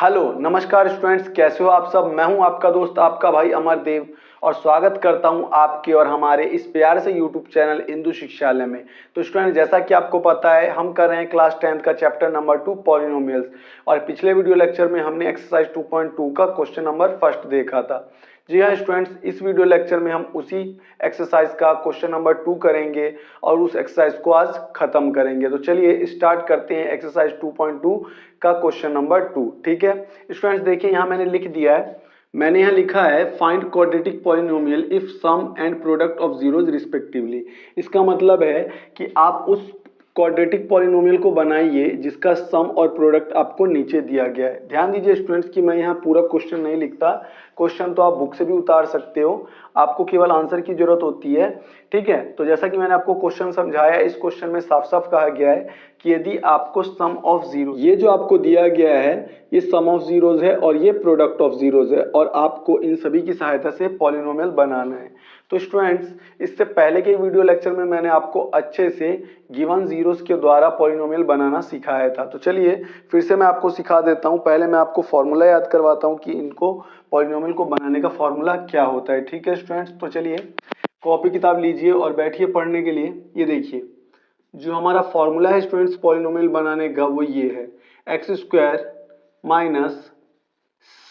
Hello नमस्कार students, कैसे हो आप सब। मैं हूं आपका दोस्त आपका भाई अमरदेव और स्वागत करता हूं आपके और हमारे इस प्यारे से यूट्यूब चैनल इंदु शिक्षालय में। तो स्टूडेंट, जैसा कि आपको पता है हम कर रहे हैं क्लास 10th का चैप्टर नंबर 2 पॉलिनोमियल्स और पिछले वीडियो लेक्चर में हमने एक्सरसाइज 2.2 का क्वेश्चन नंबर फर्स्ट देखा था। जी हाँ स्टूडेंट्स, इस वीडियो लेक्चर में हम उसी एक्सरसाइज का क्वेश्चन नंबर 2 करेंगे और उस एक्सरसाइज को आज खत्म करेंगे। तो चलिए स्टार्ट करते हैं एक्सरसाइज 2.2 का क्वेश्चन नंबर 2। ठीक है स्टूडेंट्स, देखिए यहाँ मैंने लिख दिया है, मैंने यहाँ लिखा है find quadratic polynomial if sum and product of zeros respectively. इसका मतलब है कि आप उस क्वाड्रेटिक पॉलिनोमियल को बनाइए जिसका सम और प्रोडक्ट आपको नीचे दिया गया है। ध्यान दीजिए स्टूडेंट्स कि मैं यहाँ पूरा क्वेश्चन नहीं लिखता, क्वेश्चन तो आप बुक से भी उतार सकते हो, आपको केवल आंसर की जरूरत होती है। ठीक है, तो जैसा कि मैंने आपको क्वेश्चन समझाया, इस क्वेश्चन में साफ साफ कहा गया है कि यदि आपको सम ऑफ जीरो, ये जो आपको दिया गया है ये सम ऑफ जीरोज है और ये प्रोडक्ट ऑफ जीरोज है और आपको इन सभी की सहायता से पॉलिनोमियल बनाना है। तो स्टूडेंट्स, इससे पहले के वीडियो लेक्चर में मैंने आपको अच्छे से गिवन जीरोस के द्वारा पॉलिनोमियल बनाना सिखाया था। तो चलिए फिर से मैं आपको सिखा देता हूं। पहले मैं आपको फॉर्मूला याद करवाता हूं कि इनको पॉलिनोमियल को बनाने का फॉर्मूला क्या होता है। ठीक है स्टूडेंट्स, तो चलिए कॉपी किताब लीजिए और बैठिए पढ़ने के लिए। ये देखिए जो हमारा फॉर्मूला है स्टूडेंट्स पॉलिनोमियल बनाने का वो ये है, x square minus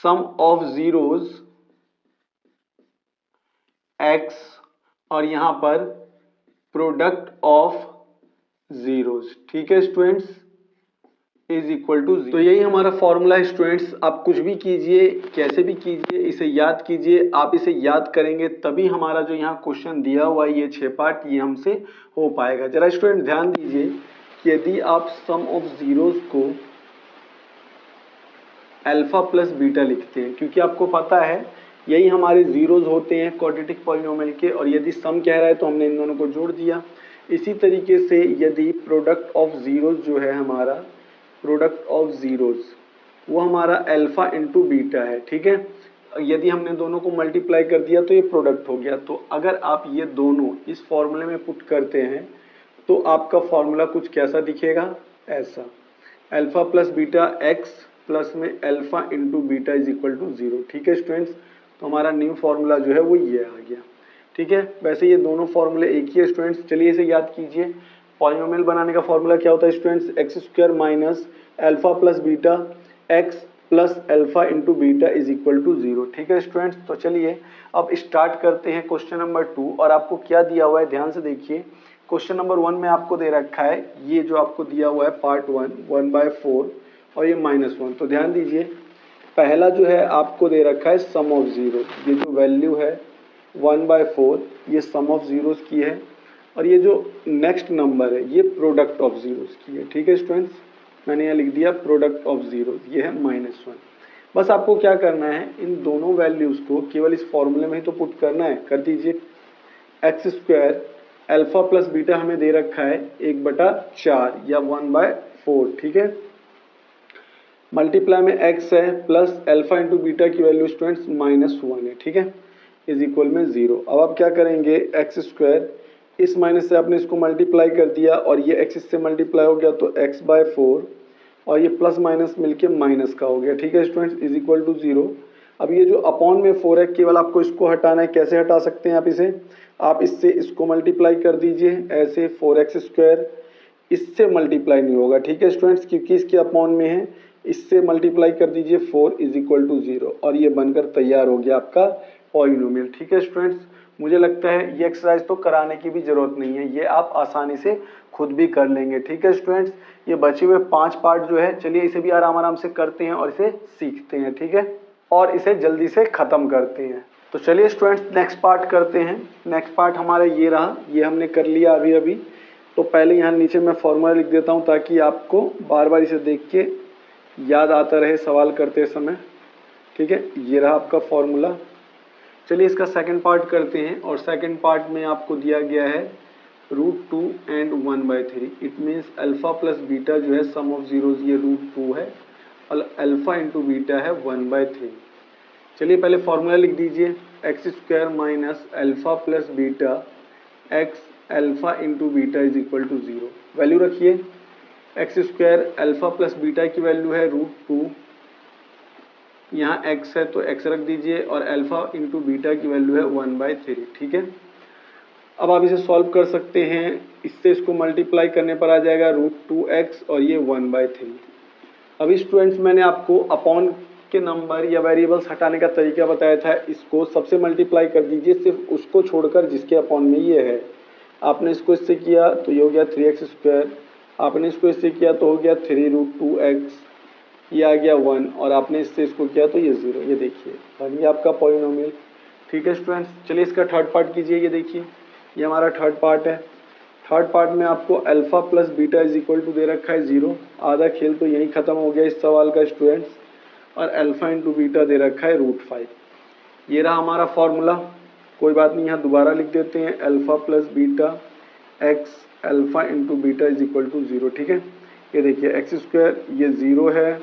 sum of zeros x और यहां पर प्रोडक्ट ऑफ जीरोज। ठीक है स्टूडेंट्स, इज इक्वल टू, तो यही हमारा फॉर्मूला है स्टूडेंट्स। आप कुछ भी कीजिए, कैसे भी कीजिए, इसे याद कीजिए। आप इसे याद करेंगे तभी हमारा जो यहाँ क्वेश्चन दिया हुआ है ये 6 पार्ट ये हमसे हो पाएगा। जरा स्टूडेंट ध्यान दीजिए कि यदि आप सम ऑफ जीरोज को अल्फा प्लस बीटा लिखते हैं, क्योंकि आपको पता है यही हमारे जीरोज होते हैं क्वाड्रेटिक पॉलिनोमियल के, और यदि सम कह रहा है तो हमने इन दोनों को जोड़ दिया। इसी तरीके से यदि प्रोडक्ट ऑफ जीरोज जो है हमारा, प्रोडक्ट ऑफ जीरोज वो हमारा अल्फा इंटू बीटा है। ठीक है, यदि हमने दोनों को मल्टीप्लाई कर दिया तो ये प्रोडक्ट हो गया। तो अगर आप ये दोनों इस फॉर्मूले में पुट करते हैं तो आपका फॉर्मूला कुछ कैसा दिखेगा, ऐसा, alpha plus beta x plus में alpha into beta is equal to 0। ठीक है स्टूडेंट्स, तो हमारा न्यू फॉर्मूला जो है वो ये आ गया। ठीक है, वैसे ये दोनों फॉर्मूले एक ही है स्टूडेंट्स। चलिए इसे याद कीजिए। पॉलिनोमियल बनाने का फॉर्मूला क्या होता है students, x square minus alpha plus beta x plus alpha into beta is equal to 0। ठीक है स्टूडेंट्स, तो चलिए अब स्टार्ट करते हैं क्वेश्चन नंबर 2। और आपको क्या दिया हुआ है ध्यान से देखिए। क्वेश्चन नंबर 1 में आपको दे रखा है, ये जो आपको दिया हुआ है पार्ट 1 1/4 और ये -1। तो ध्यान दीजिए पहला जो है आपको दे रखा है सम ऑफ जीरो, ये जो वैल्यू है 1/4 ये सम ऑफ जीरोस की है, और ये जो नेक्स्ट नंबर है ये प्रोडक्ट ऑफ जीरोस की है। ठीक है स्टूडेंट्स, मैंने यहाँ लिख दिया प्रोडक्ट ऑफ जीरोस, ये है -1। बस आपको क्या करना है, इन दोनों वैल्यूज को केवल इस फॉर्मूले में ही तो पुट करना है। कर दीजिए, x square alpha plus beta हमें दे रखा है 1/4 या 1/4। ठीक है, मल्टीप्लाई में x है प्लस अल्फा इंटू बीटा की वैल्यू स्टूडेंट्स -1 है। ठीक है, इज इक्वल में 0। अब आप क्या करेंगे, एक्स स्क्वायर इस माइनस से आपने इसको मल्टीप्लाई कर दिया और ये x इससे मल्टीप्लाई हो गया तो x/4 और ये प्लस माइनस मिलके माइनस का हो गया। ठीक है स्टूडेंट्स, इज इक्वल टू 0। अब ये जो अपॉन में 4 है केवल आपको इसको हटाना है। कैसे हटा सकते हैं आप इसे, आप इससे इसको मल्टीप्लाई कर दीजिए ऐसे, 4x स्क्वायर इससे मल्टीप्लाई नहीं होगा। ठीक है स्टूडेंट्स, क्योंकि इसके अपॉन में है, इससे मल्टीप्लाई कर दीजिए 4 इज इक्वल टू 0 और ये बनकर तैयार हो गया आपका पॉलिनोमियल। ठीक है स्टूडेंट्स, मुझे लगता है ये एक्सरसाइज तो कराने की भी जरूरत नहीं है, ये आप आसानी से खुद भी कर लेंगे। ठीक है स्टूडेंट्स, ये बचे हुए 5 पार्ट जो है, चलिए इसे भी आराम आराम से करते हैं और इसे सीखते हैं। ठीक है, और इसे जल्दी से खत्म करते हैं। तो चलिए स्टूडेंट्स नेक्स्ट पार्ट करते हैं। नेक्स्ट पार्ट हमारा ये रहा, ये हमने कर लिया अभी अभी। तो पहले यहाँ नीचे मैं फॉर्मूला लिख देता हूँ ताकि आपको बार बार इसे देख के याद आता रहे सवाल करते समय। ठीक है, ये रहा आपका फॉर्मूला। चलिए इसका सेकंड पार्ट करते हैं, और सेकंड पार्ट में आपको दिया गया है √2 and 1/3। It means alpha plus beta जो है सम ऑफ जीरोज ये √2 है और अल्फा इंटू बीटा है 1/3। चलिए पहले फॉर्मूला लिख दीजिए, x square minus alpha plus beta x alpha into beta is equal to 0। Value रखिए, x square alpha plus beta की वैल्यू है √2 यहाँ x है तो x रख दीजिए और अल्फा इंटू बीटा की वैल्यू है 1/3, ठीक है। अब आप इसे सॉल्व कर सकते हैं, इससे इसको मल्टीप्लाई करने पर आ जाएगा √2x और ये 1/3। अभी स्टूडेंट्स मैंने आपको अपॉन के नंबर या वेरिएबल्स हटाने का तरीका बताया था, इसको सबसे मल्टीप्लाई कर दीजिए, सिर्फ उसको छोड़कर जिसके अपॉन में ये है। आपने इसको इससे किया तो ये हो गया 3x², आपने इसको इससे किया तो हो गया 3√2x, ये आ गया 1, और आपने इससे इसको किया तो ये 0। ये देखिए बन गया आपका पॉलिनोमियल, ठीक है स्टूडेंट्स। चलिए इसका थर्ड पार्ट कीजिए, ये देखिए ये हमारा थर्ड पार्ट है। थर्ड पार्ट में आपको alpha plus beta is equal to दे रखा है 0, आधा खेल तो यहीं ख़त्म हो गया इस सवाल का स्टूडेंट्स, और अल्फा इंटू बीटा दे रखा है √5। ये रहा हमारा फॉर्मूला, कोई बात नहीं, यहाँ दोबारा लिख देते हैं alpha plus beta x alpha into beta is equal to 0, ठीक है। ये देखिए x², ये 0 है,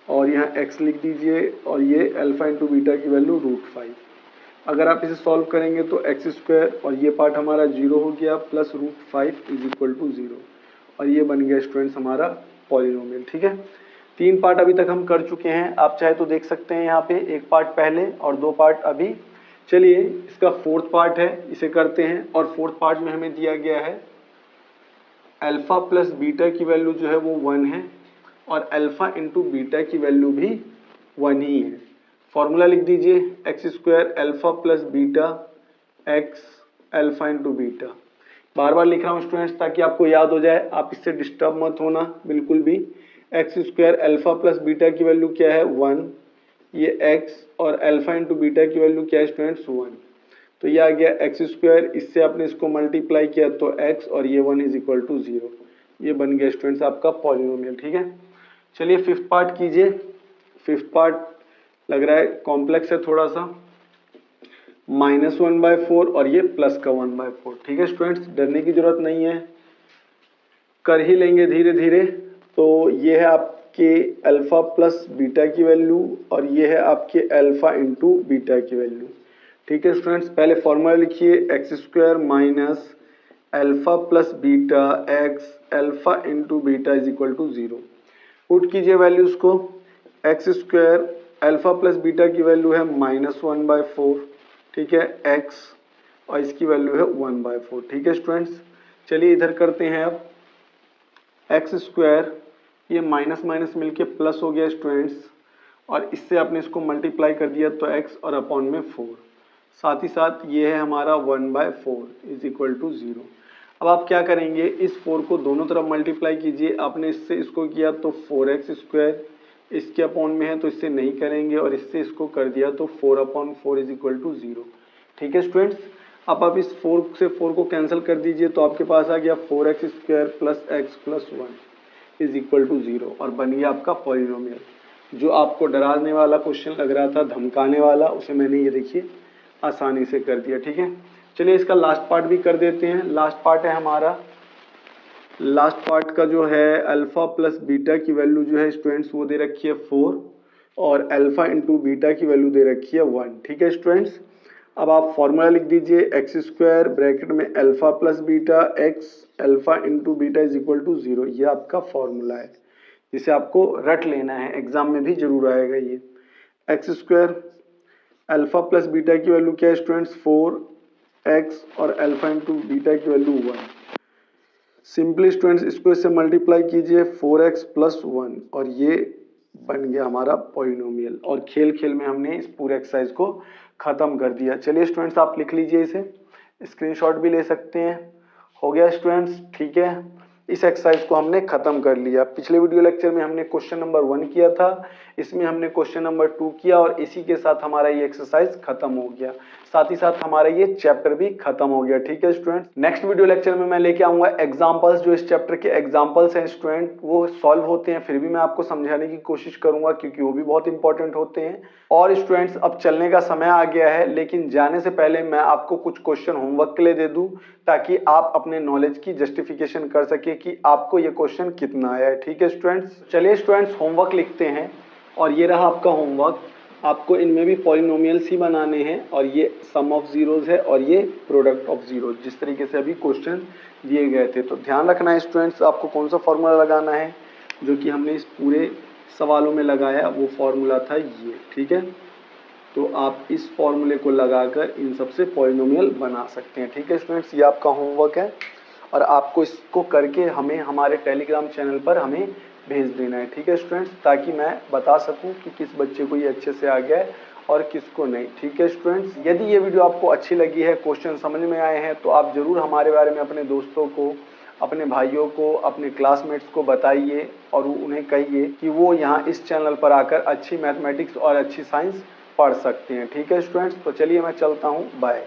और यहाँ x लिख दीजिए, और ये अल्फा इंटू बीटा की वैल्यू √5। अगर आप इसे सॉल्व करेंगे तो x² और ये पार्ट हमारा 0 हो गया, प्लस √5 इज इक्वल टू 0, और ये बन गया स्टूडेंट्स हमारा पॉलिनोमियल, ठीक है। 3 पार्ट अभी तक हम कर चुके हैं, आप चाहे तो देख सकते हैं यहाँ पे, 1 पार्ट पहले और 2 पार्ट अभी। चलिए इसका 4th पार्ट है, इसे करते हैं। और 4th पार्ट में हमें दिया गया है अल्फा प्लस बीटा की वैल्यू जो है वो 1 है, और अल्फा इंटू बीटा की वैल्यू भी 1 ही है। फॉर्मूला लिख दीजिए x² alpha plus beta x alpha into beta. बार बार लिख रहा हूँ स्टूडेंट्स ताकि आपको याद हो जाए, आप इससे डिस्टर्ब मत होना बिल्कुल भी। x² अल्फा प्लस बीटा की वैल्यू क्या है 1, ये x, और अल्फा इंटू बीटा की वैल्यू क्या है स्टूडेंट्स 1, तो ये आ गया x², इससे आपने इसको मल्टीप्लाई किया तो x, और ये 1 इज इक्वल टू 0। ये बन गया स्टूडेंट्स आपका पॉलिनोमियल, ठीक है। चलिए 5th पार्ट कीजिए। 5th पार्ट लग रहा है कॉम्प्लेक्स है थोड़ा सा, -1/4 और ये प्लस का 1/4, ठीक है स्टूडेंट्स, डरने की जरूरत नहीं है, कर ही लेंगे धीरे धीरे। तो ये है आपके अल्फा प्लस बीटा की वैल्यू, और ये है आपके अल्फा इंटू बीटा की वैल्यू, ठीक है स्टूडेंट्स। पहले फॉर्मूला लिखिए x² minus alpha plus beta x alpha into beta is equal to 0। Put कीजिए वैल्यूज को, x² अल्फा प्लस बीटा की वैल्यू है -1/4, ठीक है, x, और इसकी वैल्यू है 1/4, ठीक है स्टूडेंट्स। चलिए इधर करते हैं अब x², ये माइनस माइनस मिलके प्लस हो गया स्टूडेंट्स, और इससे आपने इसको मल्टीप्लाई कर दिया तो x और अपॉन में 4, साथ ही साथ ये है हमारा 1/4 इज इक्वल टू 0। अब आप क्या करेंगे, इस 4 को दोनों तरफ मल्टीप्लाई कीजिए, आपने इससे इसको किया तो 4x², इसके अपॉन में है तो इससे नहीं करेंगे, और इससे इसको कर दिया तो 4/4 इज इक्वल टू 0, ठीक है स्टूडेंट्स। अब आप इस 4 से 4 को कैंसिल कर दीजिए तो आपके पास आ गया 4x² plus x plus 1 is equal to 0, और बन गया आपका पॉलिनोमियल। जो आपको डराने वाला क्वेश्चन लग रहा था, धमकाने वाला, उसे मैंने ये देखिए आसानी से कर दिया, ठीक है। चलिए इसका लास्ट पार्ट भी कर देते हैं। लास्ट पार्ट है हमारा, लास्ट पार्ट का जो है अल्फा प्लस बीटा की वैल्यू जो है स्टूडेंट्स वो दे रखी है 4, और अल्फा इंटू बीटा की वैल्यू दे रखी है 1, ठीक है स्टूडेंट्स। अब आप फॉर्मूला लिख दीजिए x² ब्रैकेट में alpha plus beta x alpha into beta is equal to 0। ये आपका फॉर्मूला है जिसे आपको रट लेना है, एग्जाम में भी जरूर आएगा ये। x² अल्फा प्लस बीटा की वैल्यू क्या है स्टूडेंट्स 4x, और अल्फा इंटू बीटा की वैल्यू 1। सिंपली स्टूडेंट्स इसको इससे मल्टीप्लाई कीजिए 4x प्लस 1, और ये बन गया हमारा पॉलिनोमियल, और खेल खेल में हमने इस पूरे एक्सरसाइज को खत्म कर दिया। चलिए स्टूडेंट्स आप लिख लीजिए, इसे स्क्रीनशॉट भी ले सकते हैं। हो गया स्टूडेंट्स, ठीक है, इस एक्सरसाइज को हमने खत्म कर लिया। पिछले वीडियो लेक्चर में हमने क्वेश्चन नंबर 1 किया था, इसमें हमने क्वेश्चन नंबर 2 किया, और इसी के साथ हमारा ये एक्सरसाइज खत्म हो गया, साथ ही साथ हमारा ये चैप्टर भी खत्म हो गया, ठीक है स्टूडेंट। नेक्स्ट वीडियो लेक्चर में मैं लेके आऊंगा एग्जांपल्स, जो इस चैप्टर के एग्जांपल्स हैं स्टूडेंट, वो सॉल्व होते हैं फिर भी मैं आपको समझाने की कोशिश करूंगा क्योंकि वो भी बहुत इंपॉर्टेंट होते हैं। और स्टूडेंट्स अब चलने का समय आ गया है, लेकिन जाने से पहले मैं आपको कुछ क्वेश्चन होमवर्क के लिए दे दूं ताकि आप अपने नॉलेज की जस्टिफिकेशन कर सके कि आपको ये क्वेश्चन कितना आया है, ठीक है स्टूडेंट्स। चलिए स्टूडेंट्स होमवर्क लिखते हैं, और ये रहा आपका होमवर्क। आपको इनमें भी पॉलिनोमियल्स ही बनाने हैं, और ये सम ऑफ जीरोज है और ये प्रोडक्ट ऑफ जीरोज, जिस तरीके से अभी क्वेश्चन दिए गए थे। तो ध्यान रखना है स्टूडेंट्स, आपको कौन सा फॉर्मूला लगाना है जो कि हमने इस पूरे सवालों में लगाया वो फॉर्मूला था ये, ठीक है। तो आप इस फॉर्मूले को लगाकर इन सबसे पॉलिनोमियल बना सकते हैं, ठीक है स्टूडेंट्स। ये आपका होमवर्क है और आपको इसको करके हमें हमारे टेलीग्राम चैनल पर हमें भेज देना है, ठीक है स्टूडेंट्स, ताकि मैं बता सकूं कि किस बच्चे को ये अच्छे से आ गया है और किसको नहीं, ठीक है स्टूडेंट्स। यदि ये वीडियो आपको अच्छी लगी है, क्वेश्चन समझ में आए हैं, तो आप जरूर हमारे बारे में अपने दोस्तों को, अपने भाइयों को, अपने क्लासमेट्स को बताइए और उन्हें कहिए कि वो यहाँ इस चैनल पर आकर अच्छी मैथमेटिक्स और अच्छी साइंस पढ़ सकते हैं, ठीक है स्टूडेंट्स। तो चलिए मैं चलता हूँ, बाय।